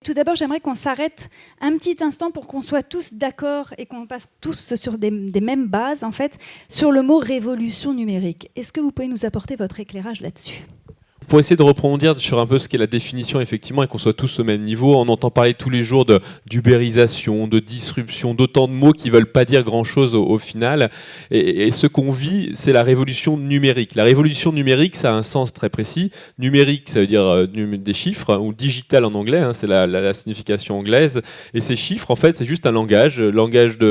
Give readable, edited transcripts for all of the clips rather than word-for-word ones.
Tout d'abord, j'aimerais qu'on s'arrête un petit instant pour qu'on soit tous d'accord et qu'on passe tous sur des mêmes bases, en fait, sur le mot révolution numérique. Est-ce que vous pouvez nous apporter votre éclairage là-dessus ? Pour essayer de rebondir sur un peu ce qu'est la définition, effectivement, et qu'on soit tous au même niveau, on entend parler tous les jours d'ubérisation, de disruption, d'autant de mots qui ne veulent pas dire grand-chose au final. Et ce qu'on vit, c'est la révolution numérique. La révolution numérique, ça a un sens très précis. Numérique, ça veut dire des chiffres, ou digital en anglais, hein, c'est la signification anglaise. Et ces chiffres, en fait, c'est juste un langage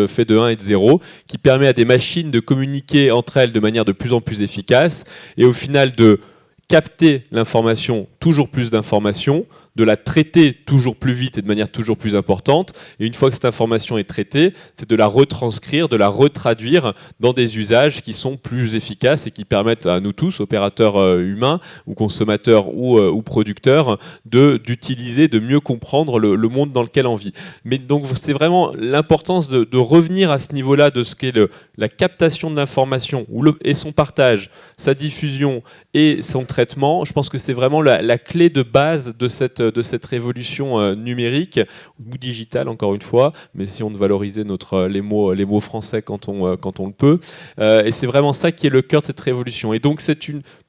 fait de 1 et de 0, qui permet à des machines de communiquer entre elles de manière de plus en plus efficace, et au final de capter l'information, toujours plus d'informations, de la traiter toujours plus vite et de manière toujours plus importante. Et une fois que cette information est traitée, c'est de la retranscrire, de la retraduire dans des usages qui sont plus efficaces et qui permettent à nous tous, opérateurs humains ou consommateurs ou producteurs, d'utiliser, de mieux comprendre le monde dans lequel on vit. Mais donc c'est vraiment l'importance de revenir à ce niveau-là de ce qu'est la captation de l'information et son partage, sa diffusion et son traitement. Je pense que c'est vraiment la clé de base de cette révolution numérique ou digitale, encore une fois, mais si on valorisait les mots français quand on le peut. Et c'est vraiment ça qui est le cœur de cette révolution. Et donc c'est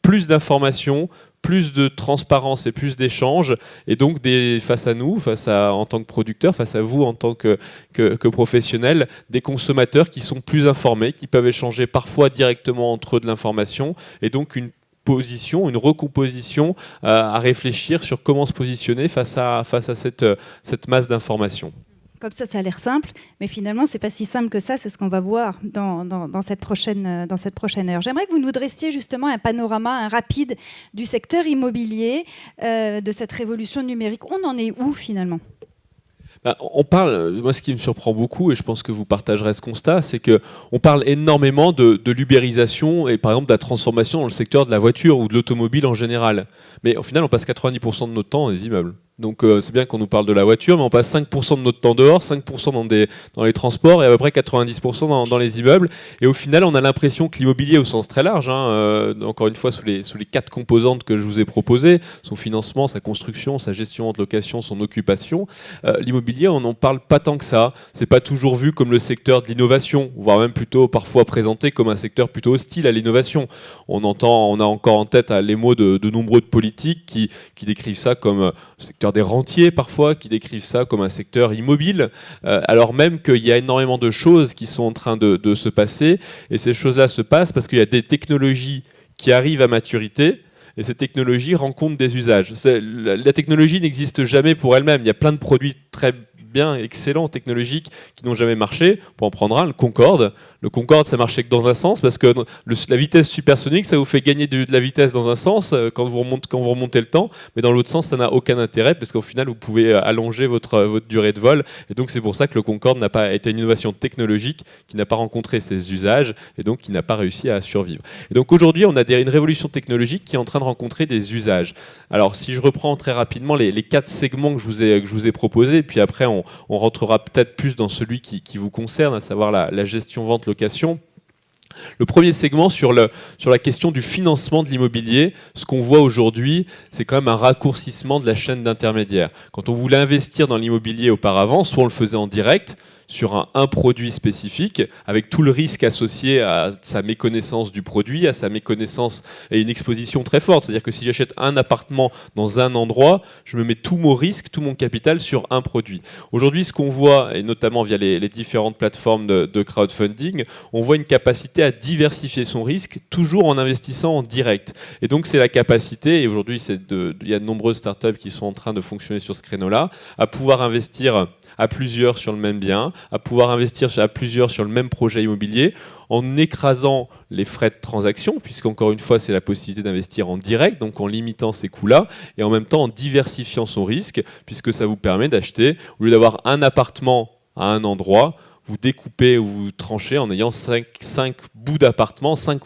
plus d'informations, plus de transparence et plus d'échanges, et donc face à nous, en tant que producteurs, face à vous en tant que professionnels, des consommateurs qui sont plus informés, qui peuvent échanger parfois directement entre eux de l'information, et donc une recomposition à réfléchir sur comment se positionner face à cette masse d'informations. Comme ça a l'air simple, mais finalement, ce n'est pas si simple que ça. C'est ce qu'on va voir dans cette prochaine heure. J'aimerais que vous nous dressiez justement un panorama rapide du secteur immobilier, de cette révolution numérique. On en est où finalement ? On parle, moi ce qui me surprend beaucoup, et je pense que vous partagerez ce constat, c'est qu'on parle énormément de l'ubérisation et par exemple de la transformation dans le secteur de la voiture ou de l'automobile en général. Mais au final, on passe 90% de notre temps dans les immeubles. Donc c'est bien qu'on nous parle de la voiture, mais on passe 5% de notre temps dehors, 5% dans les transports et à peu près 90% dans les immeubles. Et au final, on a l'impression que l'immobilier au sens très large, encore une fois sous les 4 composantes que je vous ai proposées, son financement, sa construction, sa gestion de location, son occupation, l'immobilier, on n'en parle pas tant que ça. C'est pas toujours vu comme le secteur de l'innovation, voire même plutôt parfois présenté comme un secteur plutôt hostile à l'innovation. On a encore en tête les mots de nombreux politiques qui décrivent ça comme le secteur des rentiers parfois, qui décrivent ça comme un secteur immobile, alors même qu'il y a énormément de choses qui sont en train de se passer, et ces choses-là se passent parce qu'il y a des technologies qui arrivent à maturité, et ces technologies rencontrent des usages. La technologie n'existe jamais pour elle-même, il y a plein de produits très bien, excellents, technologiques, qui n'ont jamais marché. Pour en prendre un, le Concorde. Le Concorde, ça marchait que dans un sens, parce que la vitesse supersonique, ça vous fait gagner de la vitesse dans un sens quand vous remontez le temps, mais dans l'autre sens, ça n'a aucun intérêt, parce qu'au final, vous pouvez allonger votre durée de vol. Et donc, c'est pour ça que le Concorde n'a pas été une innovation technologique, qui n'a pas rencontré ses usages, et donc qui n'a pas réussi à survivre. Et donc, aujourd'hui, on a une révolution technologique qui est en train de rencontrer des usages. Alors, si je reprends très rapidement les 4 segments que je vous ai proposés, puis après, on rentrera peut-être plus dans celui qui vous concerne, à savoir la gestion vente-location. Le premier segment sur la question du financement de l'immobilier, ce qu'on voit aujourd'hui, c'est quand même un raccourcissement de la chaîne d'intermédiaire. Quand on voulait investir dans l'immobilier auparavant, soit on le faisait en direct, sur un produit spécifique, avec tout le risque associé à sa méconnaissance du produit, à sa méconnaissance et une exposition très forte. C'est-à-dire que si j'achète un appartement dans un endroit, je me mets tout mon risque, tout mon capital sur un produit. Aujourd'hui, ce qu'on voit, et notamment via les différentes plateformes de crowdfunding, on voit une capacité à diversifier son risque, toujours en investissant en direct. Et donc, c'est la capacité, et aujourd'hui, il y a de nombreuses startups qui sont en train de fonctionner sur ce créneau-là, à pouvoir investir à plusieurs sur le même bien, à pouvoir investir à plusieurs sur le même projet immobilier, en écrasant les frais de transaction, puisqu'encore une fois, c'est la possibilité d'investir en direct, donc en limitant ces coûts-là, et en même temps en diversifiant son risque, puisque ça vous permet d'acheter, au lieu d'avoir un appartement à un endroit, vous découpez ou vous tranchez en ayant 5 bouts d'appartements, 5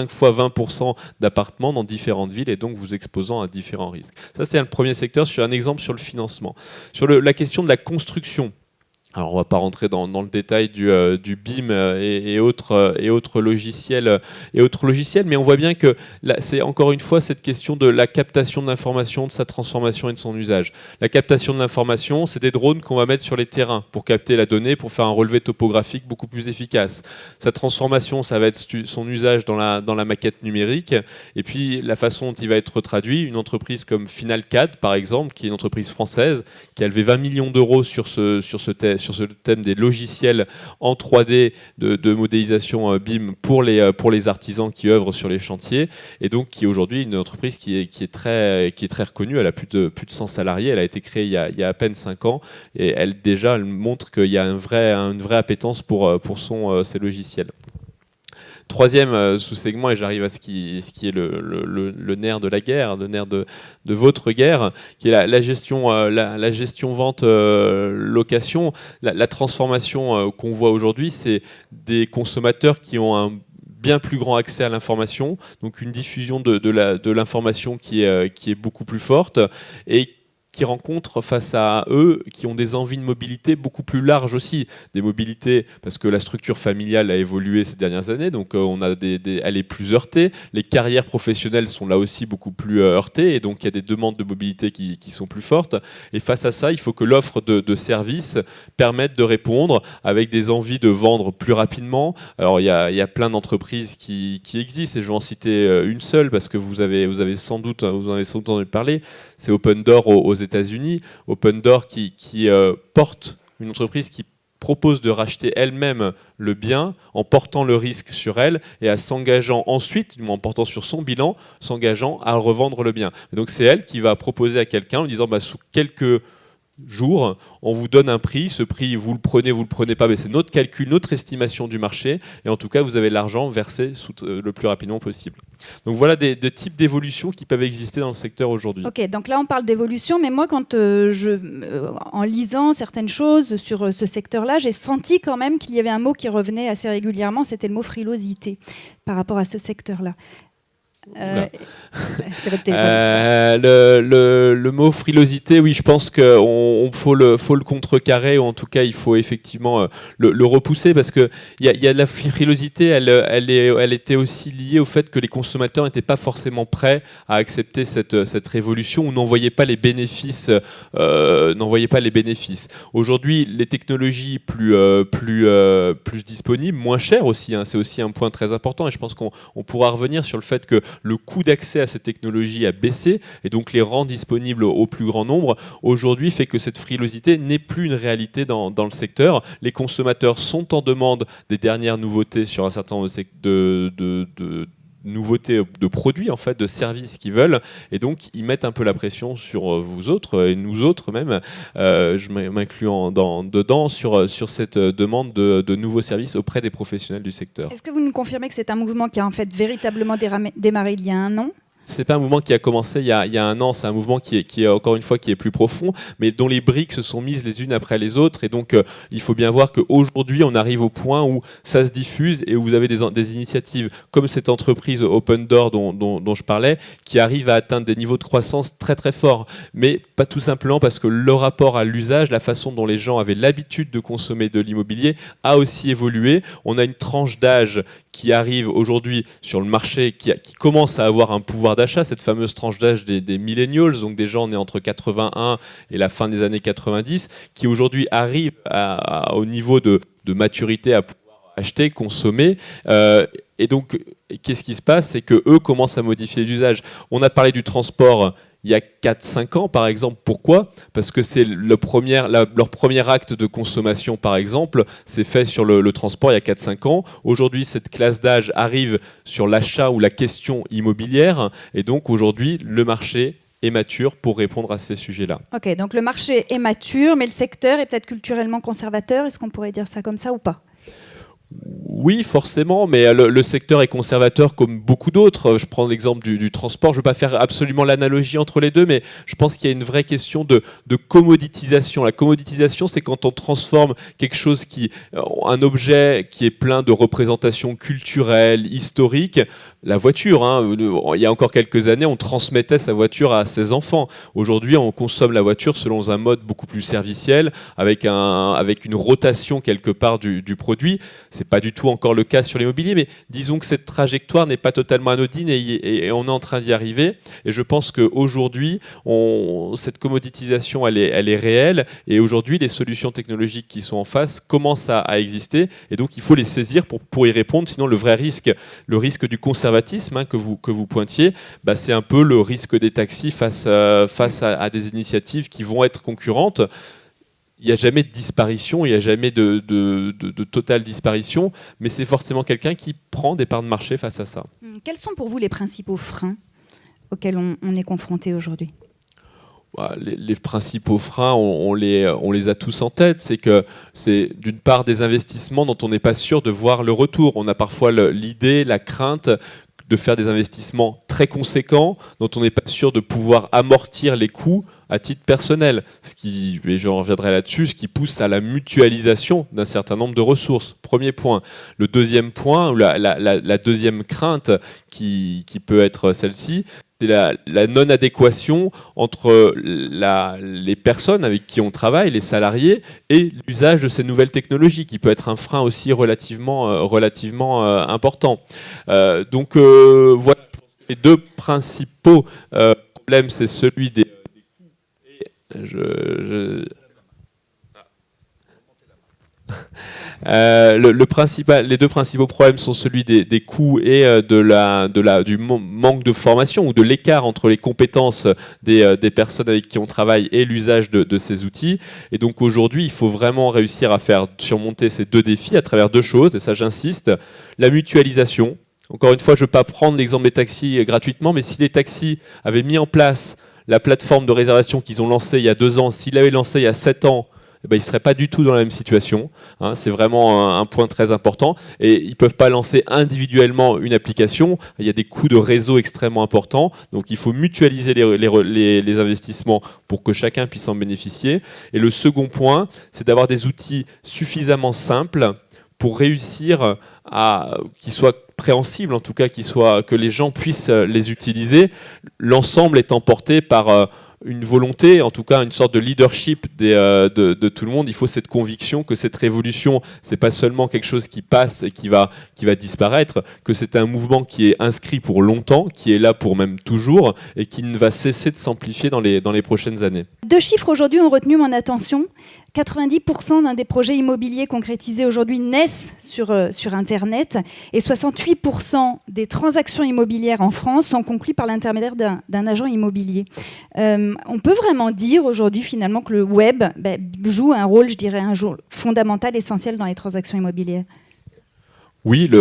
fois 20% d'appartements dans différentes villes, et donc vous exposant à différents risques. Ça, c'est le premier secteur, sur un exemple sur le financement. Sur la question de la construction, Alors on ne va pas rentrer dans le détail du BIM et autres logiciels, mais on voit bien que là, c'est encore une fois cette question de la captation de l'information, de sa transformation et de son usage. La captation de l'information, c'est des drones qu'on va mettre sur les terrains pour capter la donnée, pour faire un relevé topographique beaucoup plus efficace. Sa transformation, ça va être son usage dans la maquette numérique, et puis la façon dont il va être traduit. Une entreprise comme FinalCAD, par exemple, qui est une entreprise française, qui a levé 20 millions d'euros sur ce thème des logiciels en 3D de modélisation BIM pour les artisans qui œuvrent sur les chantiers, et donc qui est aujourd'hui une entreprise qui est très reconnue. Elle a plus de 100 salariés, elle a été créée il y a à peine 5 ans, et elle montre qu'il y a une vraie appétence pour ces logiciels. Troisième sous-segment, et j'arrive à ce qui est le nerf de la guerre, le nerf de votre guerre, qui est la gestion vente location. La transformation qu'on voit aujourd'hui, c'est des consommateurs qui ont un bien plus grand accès à l'information, donc une diffusion de l'information qui est beaucoup plus forte, et qui rencontrent face à eux, qui ont des envies de mobilité beaucoup plus larges aussi. Des mobilités, parce que la structure familiale a évolué ces dernières années, donc elle est plus heurtée. Les carrières professionnelles sont là aussi beaucoup plus heurtées, et donc il y a des demandes de mobilité qui sont plus fortes. Et face à ça, il faut que l'offre de services permette de répondre avec des envies de vendre plus rapidement. Alors il y a plein d'entreprises qui existent, et je vais en citer une seule, parce que vous en avez sans doute entendu parler. C'est Open Door aux États-Unis. Open Door qui porte une entreprise qui propose de racheter elle-même le bien en portant le risque sur elle et en s'engageant ensuite, en portant sur son bilan, s'engageant à revendre le bien. Et donc c'est elle qui va proposer à quelqu'un en disant sous quelques jours, on vous donne un prix, ce prix vous le prenez pas, mais c'est notre calcul, notre estimation du marché, et en tout cas vous avez l'argent versé le plus rapidement possible. Donc voilà des types d'évolutions qui peuvent exister dans le secteur aujourd'hui. Ok, donc là on parle d'évolution, mais moi quand en lisant certaines choses sur ce secteur-là, j'ai senti quand même qu'il y avait un mot qui revenait assez régulièrement, c'était le mot frilosité par rapport à ce secteur-là. C'est votre téléphone. Le mot frilosité, oui, je pense qu'il faut le contrecarrer, ou en tout cas il faut effectivement le repousser, parce qu'il y a de la frilosité, elle était aussi liée au fait que les consommateurs n'étaient pas forcément prêts à accepter cette révolution, ou n'en voyaient pas les bénéfices. Aujourd'hui, les technologies plus disponibles, moins chères aussi, hein, c'est aussi un point très important, et je pense qu'on pourra revenir sur le fait que le coût d'accès à ces technologies a baissé, et donc les rend disponibles au plus grand nombre, aujourd'hui fait que cette frilosité n'est plus une réalité dans le secteur. Les consommateurs sont en demande des dernières nouveautés sur un certain nombre de nouveautés de produits, en fait, de services qu'ils veulent, et donc ils mettent un peu la pression sur vous autres, et nous autres même, je m'inclus dedans, sur cette demande de nouveaux services auprès des professionnels du secteur. Est-ce que vous nous confirmez que c'est un mouvement qui a en fait véritablement démarré il y a un an ? C'est pas un mouvement qui a commencé il y a un an, c'est un mouvement qui est encore une fois qui est plus profond, mais dont les briques se sont mises les unes après les autres, et donc il faut bien voir qu'aujourd'hui on arrive au point où ça se diffuse, et où vous avez des initiatives comme cette entreprise Open Door dont je parlais, qui arrive à atteindre des niveaux de croissance très très forts, mais pas tout simplement parce que le rapport à l'usage, la façon dont les gens avaient l'habitude de consommer de l'immobilier a aussi évolué. On a une tranche d'âge qui arrive aujourd'hui sur le marché, qui commence à avoir un pouvoir d'achat, cette fameuse tranche d'âge des millennials, donc des gens nés entre 81 et la fin des années 90, qui aujourd'hui arrivent au niveau de maturité à pouvoir acheter, consommer. Et donc, qu'est-ce qui se passe ? C'est qu'eux commencent à modifier les usages. On a parlé du transport il y a 4-5 ans, par exemple. Pourquoi ? Parce que c'est leur premier acte de consommation, par exemple, c'est fait sur le transport il y a 4-5 ans. Aujourd'hui, cette classe d'âge arrive sur l'achat ou la question immobilière, et donc aujourd'hui, le marché est mature pour répondre à ces sujets-là. Ok, donc le marché est mature, mais le secteur est peut-être culturellement conservateur. Est-ce qu'on pourrait dire ça comme ça ou pas ? Oui, forcément, mais le secteur est conservateur comme beaucoup d'autres. Je prends l'exemple du transport. Je ne veux pas faire absolument l'analogie entre les deux, mais je pense qu'il y a une vraie question de commoditisation. La commoditisation, c'est quand on transforme quelque chose un objet qui est plein de représentations culturelles, historiques, la voiture. Il y a encore quelques années, on transmettait sa voiture à ses enfants. Aujourd'hui, on consomme la voiture selon un mode beaucoup plus serviciel, avec une rotation quelque part du produit. C'est pas du tout encore le cas sur l'immobilier, mais disons que cette trajectoire n'est pas totalement anodine et on est en train d'y arriver. Et je pense qu'aujourd'hui, cette commoditisation, elle est réelle. Et aujourd'hui, les solutions technologiques qui sont en face commencent à exister. Et donc, il faut les saisir pour y répondre. Sinon, le vrai risque, le risque du conservatisme que vous pointiez, c'est un peu le risque des taxis face à des initiatives qui vont être concurrentes. Il n'y a jamais de disparition, il n'y a jamais de totale disparition, mais c'est forcément quelqu'un qui prend des parts de marché face à ça. Quels sont pour vous les principaux freins auxquels on est confronté aujourd'hui ? Les principaux freins, on les a tous en tête. C'est d'une part des investissements dont on n'est pas sûr de voir le retour. On a parfois l'idée, la crainte de faire des investissements très conséquents dont on n'est pas sûr de pouvoir amortir les coûts à titre personnel, et je reviendrai là-dessus, ce qui pousse à la mutualisation d'un certain nombre de ressources. Premier point. Le deuxième point, ou la deuxième crainte qui peut être celle-ci, c'est la non-adéquation entre les personnes avec qui on travaille, les salariés, et l'usage de ces nouvelles technologies, qui peut être un frein aussi relativement important. Donc voilà, les deux principaux problèmes, c'est celui des les deux principaux problèmes sont celui des coûts et du manque de formation ou de l'écart entre les compétences des personnes avec qui on travaille et l'usage de ces outils. Et donc aujourd'hui, il faut vraiment réussir à faire surmonter ces deux défis à travers deux choses, et ça j'insiste, la mutualisation. Encore une fois, je ne veux pas prendre l'exemple des taxis gratuitement, mais si les taxis avaient mis en place la plateforme de réservation qu'ils ont lancée il y a 2 ans, s'ils l'avaient lancée il y a 7 ans, ils ne seraient pas du tout dans la même situation. C'est vraiment un point très important. Et ils ne peuvent pas lancer individuellement une application. Il y a des coûts de réseau extrêmement importants. Donc il faut mutualiser les investissements pour que chacun puisse en bénéficier. Et le second point, c'est d'avoir des outils suffisamment simples pour réussir qu'ils soient préhensibles, en tout cas que les gens puissent les utiliser, l'ensemble étant porté par une volonté, en tout cas une sorte de leadership de tout le monde. Il faut cette conviction que cette révolution, c'est pas seulement quelque chose qui passe et qui va disparaître, que c'est un mouvement qui est inscrit pour longtemps, qui est là pour même toujours, et qui ne va cesser de s'amplifier dans les prochaines années. 2 chiffres aujourd'hui ont retenu mon attention. 90% d'un des projets immobiliers concrétisés aujourd'hui naissent sur Internet et 68% des transactions immobilières en France sont conclues par l'intermédiaire d'un agent immobilier. On peut vraiment dire aujourd'hui finalement que le web joue un rôle, je dirais, fondamental, essentiel dans les transactions immobilières. Oui,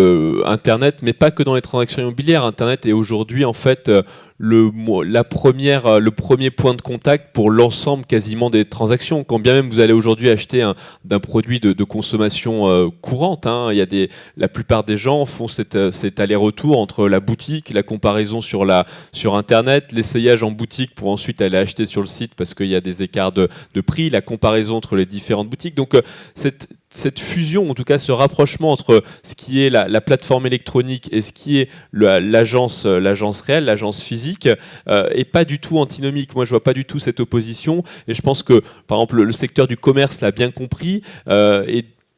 Internet, mais pas que dans les transactions immobilières. Internet est aujourd'hui en fait le premier point de contact pour l'ensemble quasiment des transactions. Quand bien même vous allez aujourd'hui acheter d'un produit de consommation courante, la plupart des gens font cet aller-retour entre la boutique, la comparaison sur Internet, l'essayage en boutique pour ensuite aller acheter sur le site parce qu'il y a des écarts de prix, la comparaison entre les différentes boutiques. Donc cette fusion, en tout cas ce rapprochement entre ce qui est la plateforme électronique et ce qui est l'agence réelle, l'agence physique, est pas du tout antinomique. Moi, je vois pas du tout cette opposition. Et je pense que, par exemple, le secteur du commerce l'a bien compris.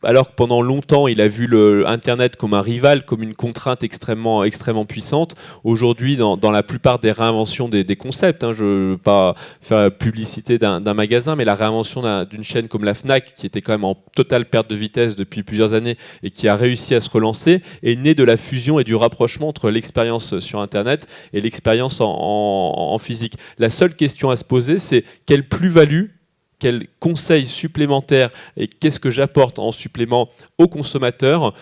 Alors que pendant longtemps, il a vu Internet comme un rival, comme une contrainte extrêmement puissante. Aujourd'hui, dans la plupart des réinventions des concepts, je ne veux pas faire la publicité d'un magasin, mais la réinvention d'une chaîne comme la Fnac, qui était quand même en totale perte de vitesse depuis plusieurs années et qui a réussi à se relancer, est née de la fusion et du rapprochement entre l'expérience sur Internet et l'expérience en physique. La seule question à se poser, c'est quelle plus-value, quels conseils supplémentaires et qu'est-ce que j'apporte en supplément au consommateur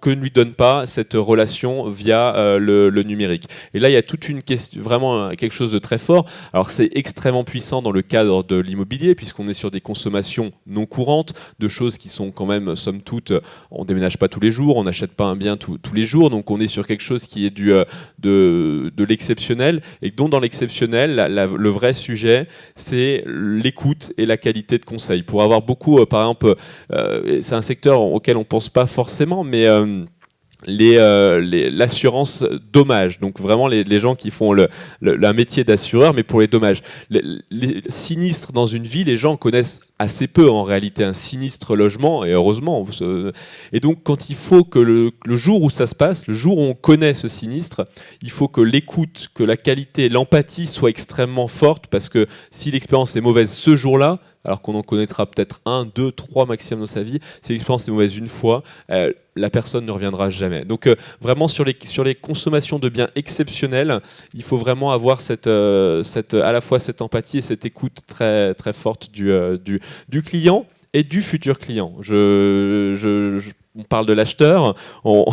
que ne lui donne pas cette relation via le numérique. Et là, il y a toute une question, vraiment quelque chose de très fort. Alors, c'est extrêmement puissant dans le cadre de l'immobilier, puisqu'on est sur des consommations non courantes, de choses qui sont quand même, somme toute, on ne déménage pas tous les jours, on n'achète pas un bien tous les jours, donc on est sur quelque chose qui est de l'exceptionnel, et dont dans l'exceptionnel, le vrai sujet, c'est l'écoute et la qualité de conseil. Pour avoir beaucoup, par exemple, c'est un secteur auquel on ne pense pas forcément, mais l'assurance dommage, donc vraiment les gens qui font un métier d'assureur, mais pour les dommages. Les sinistres dans une vie, les gens connaissent assez peu en réalité un sinistre logement, et heureusement. Et donc quand il faut que le jour où ça se passe, le jour où on connaît ce sinistre, il faut que l'écoute, que la qualité, l'empathie soit extrêmement forte, parce que si l'expérience est mauvaise ce jour-là, alors qu'on en connaîtra peut-être 1, 2, 3 maximum dans sa vie, si l'expérience est mauvaise une fois, la personne ne reviendra jamais. Donc vraiment sur les consommations de biens exceptionnels, il faut vraiment avoir à la fois cette empathie et cette écoute très, très forte du client et du futur client. On parle de l'acheteur, on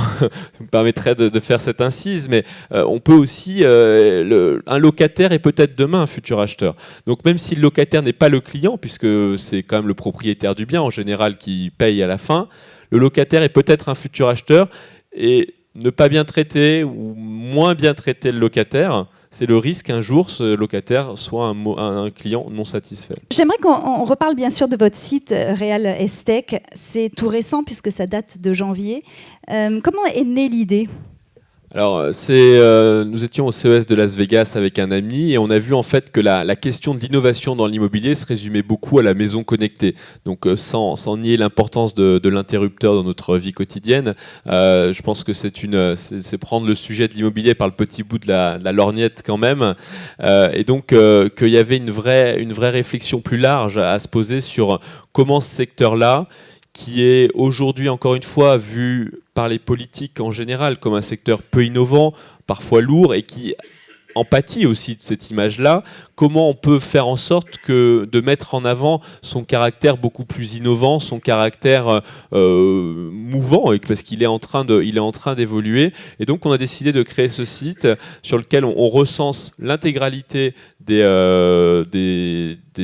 me permettrait de faire cette incise, mais on peut aussi, un locataire est peut-être demain un futur acheteur. Donc même si le locataire n'est pas le client, puisque c'est quand même le propriétaire du bien en général qui paye à la fin, le locataire est peut-être un futur acheteur, et ne pas bien traiter ou moins bien traiter le locataire, c'est le risque qu'un jour ce locataire soit un client non satisfait. J'aimerais qu'on reparle bien sûr de votre site Real Estate. C'est tout récent puisque ça date de janvier. Comment est née l'idée ? Alors, nous étions au CES de Las Vegas avec un ami et on a vu en fait que la question de l'innovation dans l'immobilier se résumait beaucoup à la maison connectée. Donc, sans nier l'importance de l'interrupteur dans notre vie quotidienne, je pense que c'est prendre le sujet de l'immobilier par le petit bout de la lorgnette quand même. Et donc, qu'il y avait une vraie réflexion plus large à se poser sur comment ce secteur-là, qui est aujourd'hui, encore une fois, vu par les politiques en général comme un secteur peu innovant, parfois lourd, et qui en pâtit aussi de cette image-là, comment on peut faire en sorte de mettre en avant son caractère beaucoup plus innovant, son caractère mouvant, parce qu'il est en train d'évoluer. Et donc on a décidé de créer ce site sur lequel on recense l'intégralité des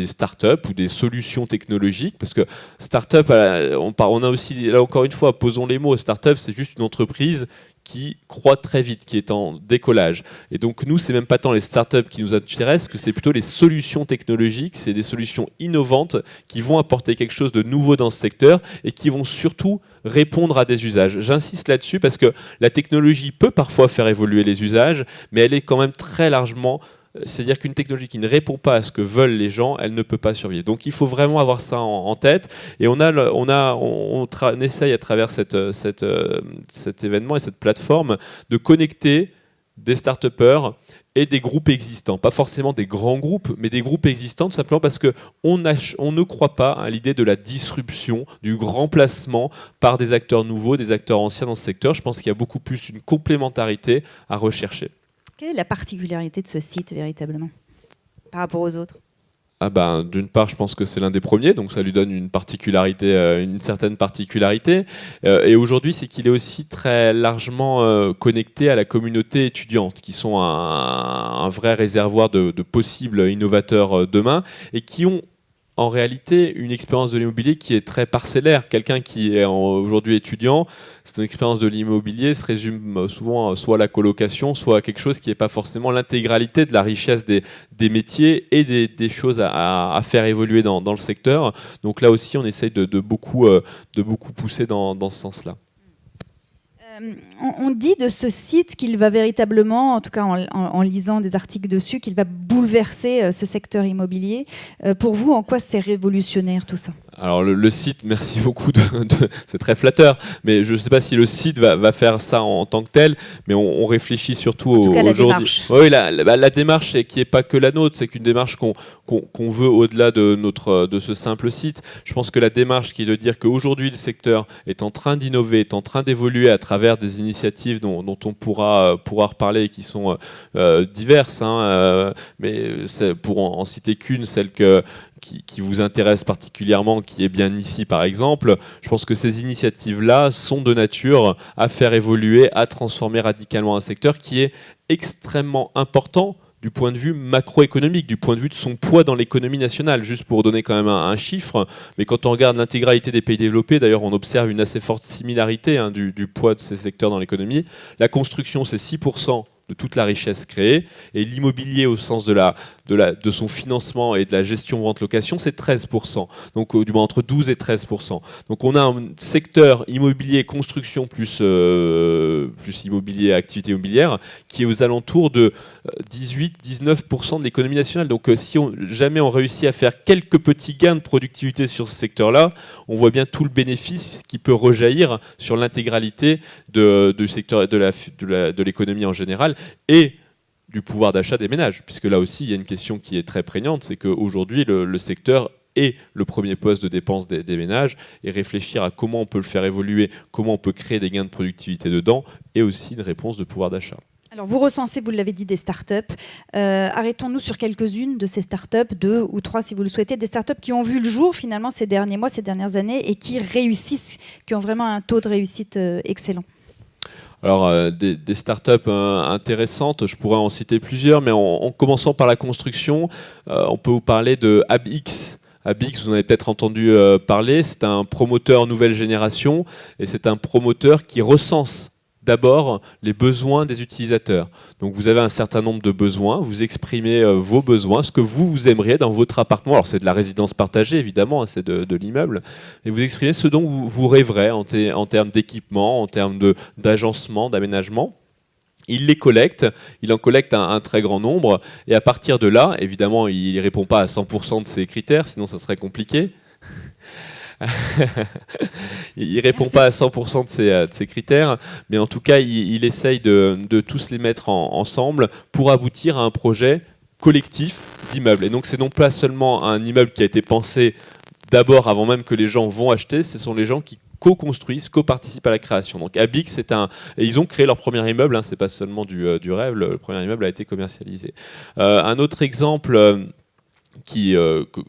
startups ou des solutions technologiques, parce que startup, on a aussi, là encore une fois, posons les mots, startup c'est juste une entreprise qui croît très vite, qui est en décollage. Et donc nous, c'est même pas tant les startups qui nous intéressent, que c'est plutôt les solutions technologiques, c'est des solutions innovantes qui vont apporter quelque chose de nouveau dans ce secteur et qui vont surtout répondre à des usages. J'insiste là-dessus parce que la technologie peut parfois faire évoluer les usages, mais elle est quand même très largement... C'est-à-dire qu'une technologie qui ne répond pas à ce que veulent les gens, elle ne peut pas survivre. Donc il faut vraiment avoir ça en tête. Et on essaye à travers cet événement et cette plateforme de connecter des start-upers et des groupes existants. Pas forcément des grands groupes, mais des groupes existants, tout simplement parce qu'on ne croit pas à l'idée de la disruption, du remplacement par des acteurs nouveaux, des acteurs anciens dans ce secteur. Je pense qu'il y a beaucoup plus une complémentarité à rechercher. Quelle est la particularité de ce site véritablement par rapport aux autres ? D'une part, je pense que c'est l'un des premiers, donc ça lui donne une certaine particularité. Et aujourd'hui, c'est qu'il est aussi très largement connecté à la communauté étudiante, qui sont un vrai réservoir de possibles innovateurs demain, et qui ont en réalité une expérience de l'immobilier qui est très parcellaire. Quelqu'un qui est aujourd'hui étudiant, son expérience de l'immobilier se résume souvent soit à la colocation, soit à quelque chose qui n'est pas forcément l'intégralité de la richesse des métiers et des choses à faire évoluer dans le secteur. Donc là aussi, on essaye de beaucoup pousser dans ce sens-là. On dit de ce site qu'il va véritablement, en tout cas en lisant des articles dessus, qu'il va bouleverser ce secteur immobilier. Pour vous, en quoi c'est révolutionnaire tout ça ? Alors le site, merci beaucoup, c'est très flatteur, mais je ne sais pas si le site va faire ça en tant que tel, mais on réfléchit surtout aujourd'hui. La démarche. Oui, la démarche qui n'est pas que la nôtre, c'est qu'une démarche qu'on veut au-delà de ce simple site. Je pense que la démarche qui est de dire qu'aujourd'hui le secteur est en train d'innover, est en train d'évoluer à travers des initiatives dont on pourra reparler et qui sont diverses, mais pour en citer qu'une, celle qui vous intéresse particulièrement, qui est bien ici par exemple, je pense que ces initiatives-là sont de nature à faire évoluer, à transformer radicalement un secteur qui est extrêmement important du point de vue macroéconomique, du point de vue de son poids dans l'économie nationale. Juste pour donner quand même un chiffre, mais quand on regarde l'intégralité des pays développés, d'ailleurs on observe une assez forte similarité du poids de ces secteurs dans l'économie. La construction, c'est 6% de toute la richesse créée, et l'immobilier au sens de de son financement et de la gestion vente-location, c'est 13%. Donc du moins entre 12 et 13%. Donc on a un secteur immobilier, construction plus immobilier, activité immobilière, qui est aux alentours de 18-19% de l'économie nationale. Donc si jamais on réussit à faire quelques petits gains de productivité sur ce secteur-là, on voit bien tout le bénéfice qui peut rejaillir sur l'intégralité du secteur de l'économie en général et du pouvoir d'achat des ménages. Puisque là aussi, il y a une question qui est très prégnante, c'est qu'aujourd'hui, le secteur est le premier poste de dépense des ménages, et réfléchir à comment on peut le faire évoluer, comment on peut créer des gains de productivité dedans, et aussi une réponse de pouvoir d'achat. Alors vous recensez, vous l'avez dit, des startups. Arrêtons-nous sur quelques-unes de ces startups, 2 ou 3 si vous le souhaitez, des startups qui ont vu le jour finalement ces derniers mois, ces dernières années, et qui réussissent, qui ont vraiment un taux de réussite excellent. Alors, des startups intéressantes, je pourrais en citer plusieurs, mais en commençant par la construction, on peut vous parler de ABX. ABX, vous en avez peut-être entendu parler, c'est un promoteur nouvelle génération, et c'est un promoteur qui recense d'abord les besoins des utilisateurs. Donc vous avez un certain nombre de besoins, vous exprimez vos besoins, ce que vous aimeriez dans votre appartement. Alors c'est de la résidence partagée évidemment, c'est de l'immeuble, et vous exprimez ce dont vous rêverez en termes d'équipement, en termes d'agencement, d'aménagement. Il les collecte, il en collecte un très grand nombre, et à partir de là, évidemment il ne répond pas à 100% de ces critères, sinon ça serait compliqué. Il ne répond pas à 100% de ces critères, mais en tout cas, il essaye de tous les mettre ensemble pour aboutir à un projet collectif d'immeuble. Et donc, c'est non pas seulement un immeuble qui a été pensé d'abord avant même que les gens vont acheter, ce sont les gens qui co-construisent, co-participent à la création. Donc Abix, et ils ont créé leur premier immeuble, c'est pas seulement du rêve, le premier immeuble a été commercialisé. Un autre exemple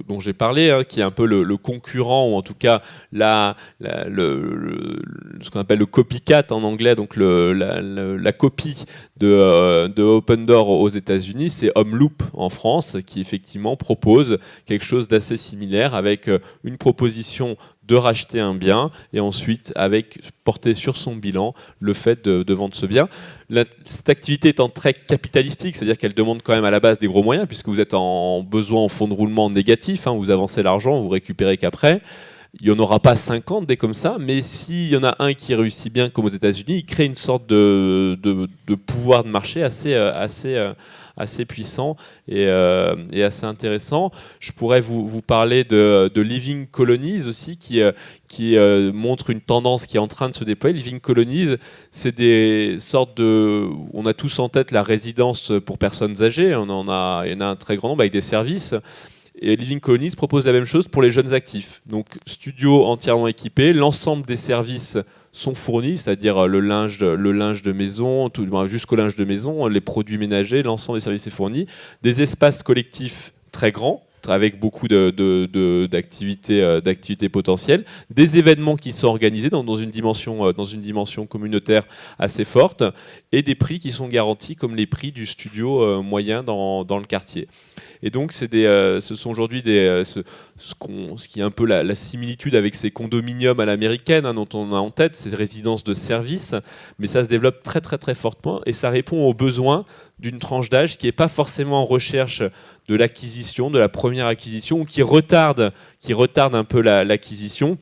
dont j'ai parlé, qui est un peu le concurrent, ou en tout cas ce qu'on appelle le copycat en anglais, donc la copie de Open Door aux États-Unis, c'est Homeloop en France, qui effectivement propose quelque chose d'assez similaire, avec une proposition de racheter un bien et ensuite porter sur son bilan le fait de vendre ce bien. Cette activité étant très capitalistique, c'est-à-dire qu'elle demande quand même à la base des gros moyens, puisque vous êtes en besoin en fonds de roulement négatif, vous avancez l'argent, vous récupérez qu'après. Il n'y en aura pas 50 des comme ça, mais s'il y en a un qui réussit bien comme aux États-Unis, il crée une sorte de pouvoir de marché assez puissant et assez intéressant. Je pourrais vous parler de Living Colonies aussi, qui montre une tendance qui est en train de se déployer. Living Colonies, c'est des sortes on a tous en tête la résidence pour personnes âgées, il y en a un très grand nombre avec des services. Et Living Colonies propose la même chose pour les jeunes actifs. Donc studio entièrement équipé, l'ensemble des services sont fournis, c'est-à-dire le linge de maison, jusqu'au linge de maison, les produits ménagers, l'ensemble des services est fourni. Des espaces collectifs très grands, avec beaucoup d'activités potentielles, des événements qui sont organisés dans une dimension communautaire assez forte, et des prix qui sont garantis comme les prix du studio moyen dans le quartier. Et donc ce sont aujourd'hui ce qui est un peu la similitude avec ces condominiums à l'américaine, dont on a en tête, ces résidences de service, mais ça se développe très très très fortement, et ça répond aux besoins d'une tranche d'âge qui n'est pas forcément en recherche de l'acquisition, de la première acquisition, ou qui retarde un peu l'acquisition.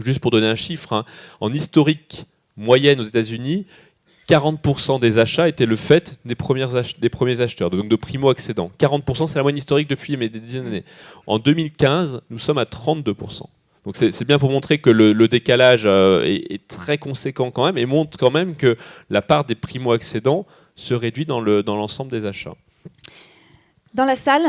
Juste pour donner un chiffre, en historique moyenne aux États-Unis, 40% des achats étaient le fait des premiers acheteurs, donc de primo-accédants. 40%, c'est la moyenne historique depuis des dizaines d'années. En 2015, nous sommes à 32%. Donc c'est bien pour montrer que le décalage est très conséquent quand même, et montre quand même que la part des primo-accédants se réduit dans l'ensemble des achats. Dans la salle,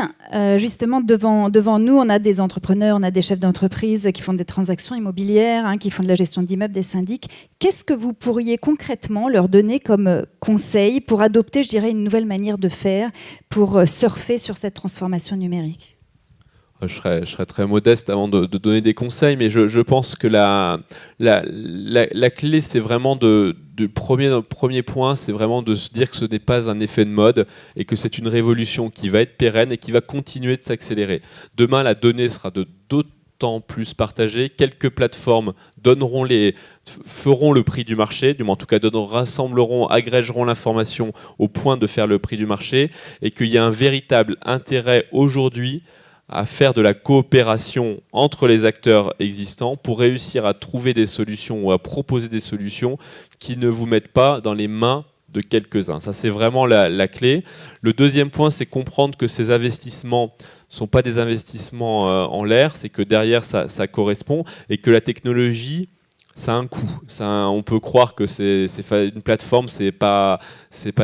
justement, devant nous, on a des entrepreneurs, on a des chefs d'entreprise qui font des transactions immobilières, qui font de la gestion d'immeubles, des syndics. Qu'est-ce que vous pourriez concrètement leur donner comme conseil pour adopter, je dirais, une nouvelle manière de faire, pour surfer sur cette transformation numérique ? Je serais très modeste avant de donner des conseils, mais je pense que la clé, c'est vraiment premier point, c'est vraiment de se dire que ce n'est pas un effet de mode et que c'est une révolution qui va être pérenne et qui va continuer de s'accélérer. Demain, la donnée sera important plus partagé. Quelques plateformes feront le prix du marché, du moins en tout cas rassembleront, agrégeront l'information au point de faire le prix du marché, et qu'il y a un véritable intérêt aujourd'hui à faire de la coopération entre les acteurs existants pour réussir à trouver des solutions ou à proposer des solutions qui ne vous mettent pas dans les mains de quelques-uns. Ça, c'est vraiment la clé. Le deuxième point, c'est comprendre que ces investissements ne sont pas des investissements en l'air, c'est que derrière, ça correspond, et que la technologie, ça a un coût. On peut croire que une plateforme, c'est pas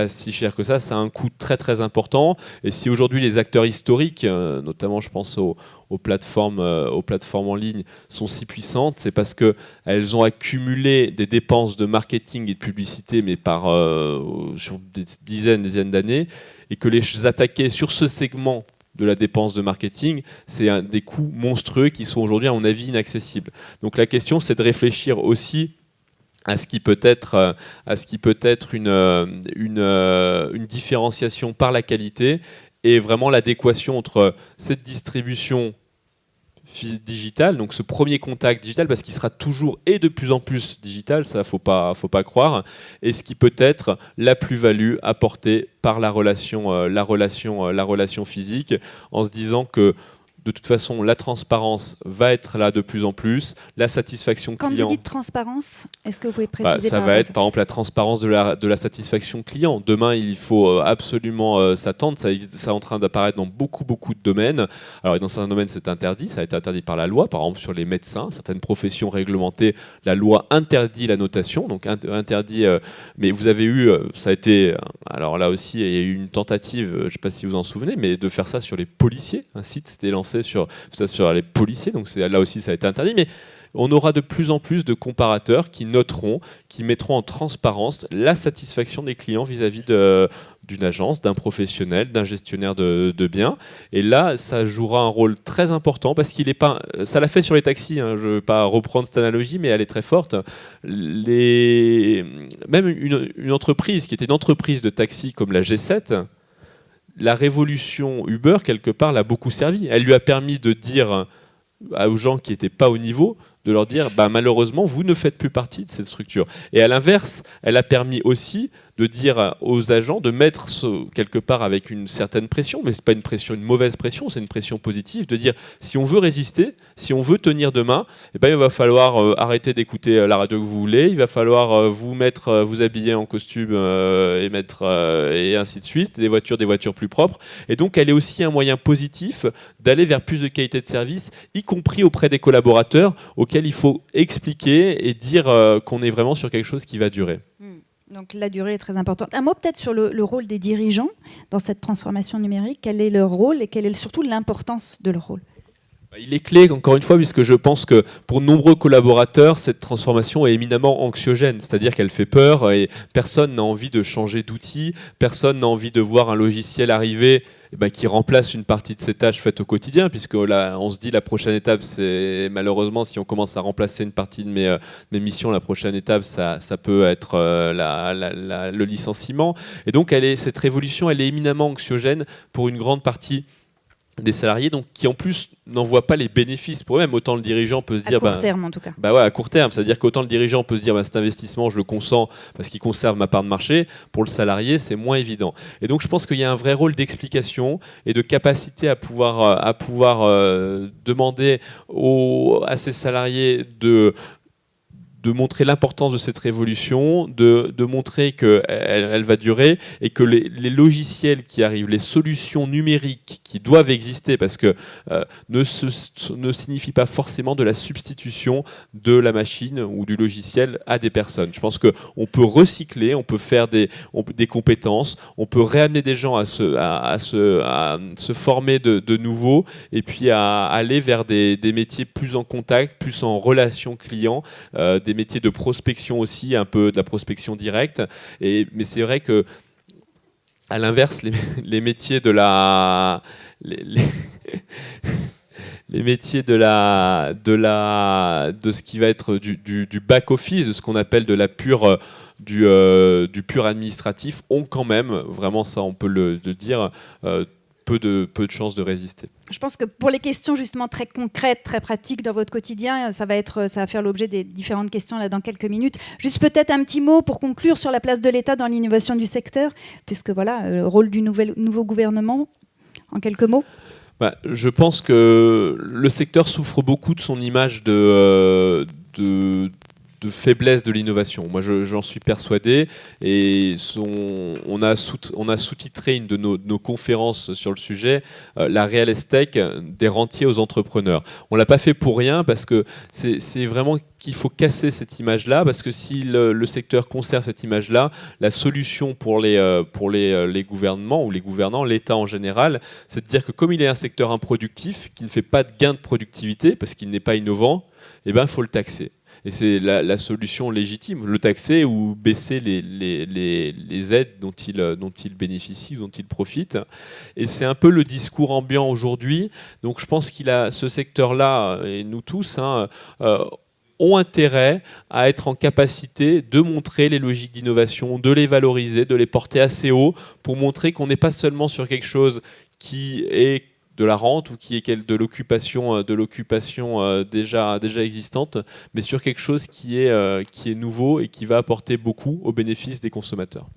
si cher que ça. Ça a un coût très très important. Et si aujourd'hui les acteurs historiques, notamment je pense aux plateformes en ligne, sont si puissantes, c'est parce qu'elles ont accumulé des dépenses de marketing et de publicité, mais sur des dizaines d'années, et que les attaquer sur ce segment de la dépense de marketing, c'est des coûts monstrueux qui sont aujourd'hui, à mon avis, inaccessibles. Donc la question, c'est de réfléchir aussi à ce qui peut être, une différenciation par la qualité, et vraiment l'adéquation entre cette distribution digital, donc ce premier contact digital, parce qu'il sera toujours et de plus en plus digital, ça faut pas croire, et ce qui peut être la plus-value apportée par la relation physique, en se disant que de toute façon, la transparence va être là de plus en plus. La satisfaction client. Quand vous dites transparence, est-ce que vous pouvez préciser ça va être, par exemple, la transparence de la satisfaction client. Demain, il faut absolument s'attendre. Ça est en train d'apparaître dans beaucoup de domaines. Alors, dans certains domaines, c'est interdit. Ça a été interdit par la loi. Par exemple, sur les médecins, certaines professions réglementées, la loi interdit la notation. Donc, interdit. Mais vous avez eu, ça a été. Alors là aussi, il y a eu une tentative, je ne sais pas si vous en souvenez, mais de faire ça sur les policiers. Un site s'était lancé sur les policiers, donc là aussi ça a été interdit, mais on aura de plus en plus de comparateurs qui mettront en transparence la satisfaction des clients vis-à-vis d'une agence, d'un professionnel, d'un gestionnaire de biens. Et là, ça jouera un rôle très important, parce qu'il est pas, ça l'a fait sur les taxis, hein, je ne veux pas reprendre cette analogie, mais elle est très forte. Même une entreprise qui était une entreprise de taxi comme la G7, la révolution Uber, quelque part, l'a beaucoup servi. Elle lui a permis de dire aux gens qui n'étaient pas au niveau, de leur dire malheureusement, vous ne faites plus partie de cette structure. Et à l'inverse, elle a permis aussi de dire aux agents de mettre quelque part avec une certaine pression, mais ce n'est pas une mauvaise pression, c'est une pression positive, de dire si on veut résister, si on veut tenir demain, il va falloir arrêter d'écouter la radio que vous voulez, il va falloir vous habiller en costume et ainsi de suite, des voitures plus propres. Et donc elle est aussi un moyen positif d'aller vers plus de qualité de service, y compris auprès des collaborateurs auxquels il faut expliquer et dire qu'on est vraiment sur quelque chose qui va durer. Donc la durée est très importante. Un mot peut-être sur le rôle des dirigeants dans cette transformation numérique. Quel est leur rôle et quelle est surtout l'importance de leur rôle ? Il est clé, encore une fois, puisque je pense que pour de nombreux collaborateurs, cette transformation est éminemment anxiogène, c'est-à-dire qu'elle fait peur et personne n'a envie de changer d'outil, personne n'a envie de voir un logiciel arriver qui remplace une partie de ses tâches faites au quotidien, puisque là, on se dit la prochaine étape, c'est malheureusement, si on commence à remplacer une partie de mes missions, la prochaine étape, ça peut être le licenciement. Et donc, cette révolution, elle est éminemment anxiogène pour une grande partie des salariés, donc qui en plus n'en voient pas les bénéfices pour eux-mêmes. Autant le dirigeant peut se dire... À court terme, en tout cas. À court terme, c'est-à-dire qu'autant le dirigeant peut se dire cet investissement, je le consens parce qu'il conserve ma part de marché. Pour le salarié, c'est moins évident. Et donc, je pense qu'il y a un vrai rôle d'explication et de capacité à pouvoir demander à ces salariés de montrer l'importance de cette révolution, de montrer qu'elle va durer et que les logiciels qui arrivent, les solutions numériques qui doivent exister, parce que ne signifie pas forcément de la substitution de la machine ou du logiciel à des personnes. Je pense qu'on peut recycler, on peut faire des compétences, on peut réamener des gens à se former de nouveau et puis à aller vers des métiers plus en contact, plus en relation client, des métiers de prospection aussi, un peu de la prospection directe. Mais c'est vrai que, à l'inverse, les métiers de la... les métiers de ce qui va être du back-office, de ce qu'on appelle de la pure... du pur administratif, ont quand même, vraiment ça on peut le dire, peu de chances de résister. Je pense que pour les questions justement très concrètes, très pratiques dans votre quotidien, ça va faire l'objet des différentes questions là dans quelques minutes. Juste peut-être un petit mot pour conclure sur la place de l'État dans l'innovation du secteur, puisque voilà, le rôle du nouveau gouvernement, en quelques mots. Je pense que le secteur souffre beaucoup de son image de faiblesse de l'innovation. Moi, j'en suis persuadé. Et on a sous-titré une de nos conférences sur le sujet, la real estate des rentiers aux entrepreneurs. On l'a pas fait pour rien, parce que c'est vraiment qu'il faut casser cette image-là, parce que si le secteur conserve cette image-là, la solution pour les gouvernements ou les gouvernants, l'État en général, c'est de dire que comme il est un secteur improductif, qui ne fait pas de gain de productivité, parce qu'il n'est pas innovant, il faut le taxer. Et c'est la solution légitime, le taxer ou baisser les aides dont il bénéficie, dont il profite. Et c'est un peu le discours ambiant aujourd'hui. Donc je pense ce secteur-là, et nous tous, ont intérêt à être en capacité de montrer les logiques d'innovation, de les valoriser, de les porter assez haut, pour montrer qu'on n'est pas seulement sur quelque chose qui est de la rente ou qui est de l'occupation déjà existante, mais sur quelque chose qui est nouveau et qui va apporter beaucoup au bénéfice des consommateurs.